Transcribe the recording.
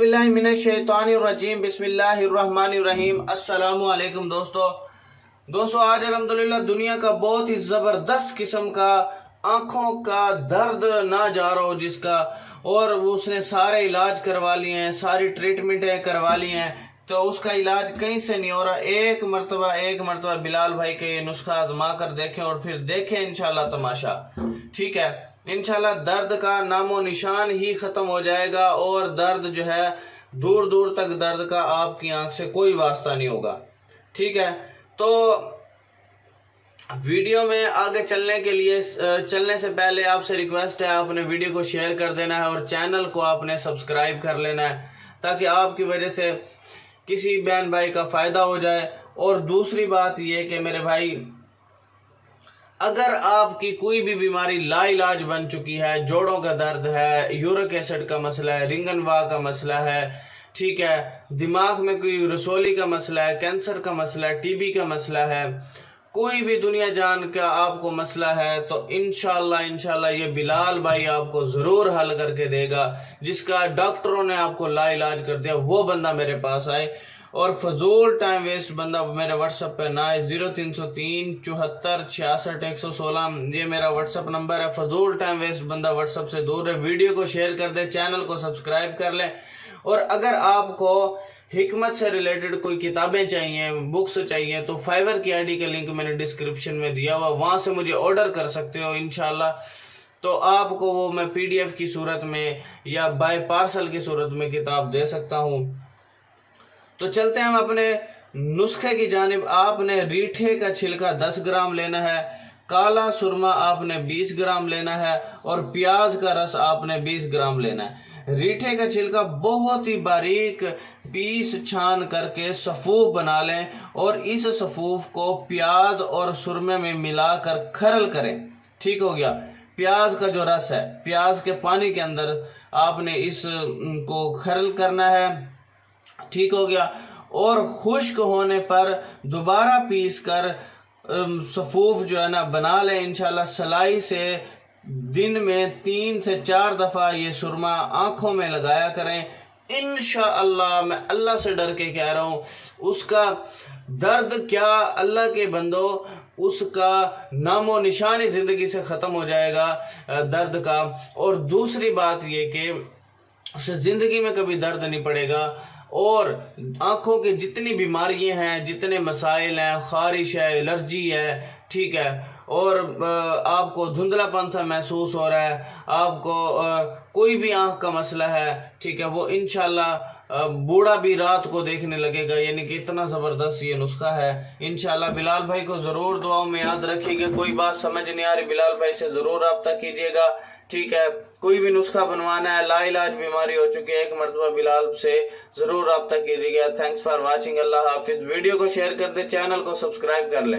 औज़ुबिल्लाहिमिनश्शैतानिर्रजीम बिस्मिल्लाहिर्रहमानिर्रहीम। अस्सलामु अलैकुम दोस्तों आज अल्हम्दुलिल्लाह दुनिया का बहुत ही ज़बरदस्त किस्म का आँखों का दर्द ना जा रहा हो जिसका, और उसने सारे इलाज करवा लिए हैं, सारी ट्रीटमेंटें करवा ली हैं, तो उसका इलाज कहीं से नहीं हो रहा। एक मरतबा बिलाल भाई के ये नुस्खा आजमा कर देखें और फिर देखें इंशाल्लाह तमाशा। ठीक है, इंशाल्लाह दर्द का नामो निशान ही खत्म हो जाएगा और दर्द जो है दूर दूर तक दर्द का आपकी आंख से कोई वास्ता नहीं होगा। ठीक है, तो वीडियो में आगे चलने से पहले आपसे रिक्वेस्ट है, आपने वीडियो को शेयर कर देना है और चैनल को आपने सब्सक्राइब कर लेना है ताकि आपकी वजह से किसी बहन भाई का फ़ायदा हो जाए। और दूसरी बात ये कि मेरे भाई, अगर आपकी कोई भी बीमारी लाइलाज बन चुकी है, जोड़ों का दर्द है, यूरिक एसिड का मसला है, रिंगनवा का मसला है, ठीक है, दिमाग में कोई रसोली का मसला है, कैंसर का मसला है, टीबी का मसला है, कोई भी दुनिया जान का आपको मसला है, तो इंशाल्लाह ये बिलाल भाई आपको ज़रूर हल करके देगा। जिसका डॉक्टरों ने आपको लाइलाज कर दिया वो बंदा मेरे पास आए, और फजूल टाइम वेस्ट बंदा मेरे व्हाट्सएप पे ना आए। 0303 74 66 116 ये मेरा व्हाट्सएप नंबर है। फजूल टाइम वेस्ट बंदा व्हाट्सएप से दूर है। वीडियो को शेयर कर दे, चैनल को सब्सक्राइब कर ले। और अगर आपको हिकमत से रिलेटेड कोई किताबें चाहिए, बुक्स चाहिए, तो फाइवर की आईडी का लिंक मैंने डिस्क्रिप्शन में दिया हुआ, वहां से मुझे ऑर्डर कर सकते हो इंशाल्लाह। तो आपको वो मैं PDF की सूरत में या बाय पार्सल की सूरत में किताब दे सकता हूँ। तो चलते हैं हम अपने नुस्खे की जानिब। आपने रीठे का छिलका 10 ग्राम लेना है, काला सुरमा आपने 20 ग्राम लेना है, और प्याज का रस आपने 20 ग्राम लेना है। रीठे का छिलका बहुत ही बारीक पीस छान करके सफूफ बना लें, और इस सफूफ को प्याज और सुरमे में मिलाकर खरल करें। ठीक हो गया। प्याज का जो रस है, प्याज के पानी के अंदर आपने इसको खरल करना है। ठीक हो गया। और खुश्क होने पर दोबारा पीस कर सफूफ जो है ना बना लें इंशाल्लाह। सलाई से दिन में 3 से 4 दफ़ा ये सुरमा आँखों में लगाया करें इंशाअल्लाह। मैं अल्लाह से डर के कह रहा हूँ, उसका दर्द क्या अल्लाह के बंदो, उसका नामो निशानी ज़िंदगी से ख़त्म हो जाएगा दर्द का। और दूसरी बात ये कि उसे ज़िंदगी में कभी दर्द नहीं पड़ेगा। और आँखों की जितनी बीमारियां हैं, जितने मसाइल हैं, खारिश है, एलर्जी है, ठीक है, और आपको धुंधलापन सा महसूस हो रहा है, आपको कोई भी आँख का मसला है, ठीक है, वो इंशाल्लाह बूढ़ा भी रात को देखने लगेगा। यानी कि इतना ज़बरदस्त ये नुस्खा है। इंशाल्लाह बिलाल भाई को ज़रूर दुआओं में याद रखिएगा। कोई बात समझ नहीं आ रही, बिलाल भाई से ज़रूर रब्ता कीजिएगा। ठीक है, कोई भी नुस्खा बनवाना है, लाइलाज बीमारी हो चुकी है, एक मरतबा बिलाल से ज़रूर रब्ता कीजिएगा। Thanks for watching. अल्लाह हाफिज़। वीडियो को शेयर कर दे, चैनल को सब्सक्राइब कर ले।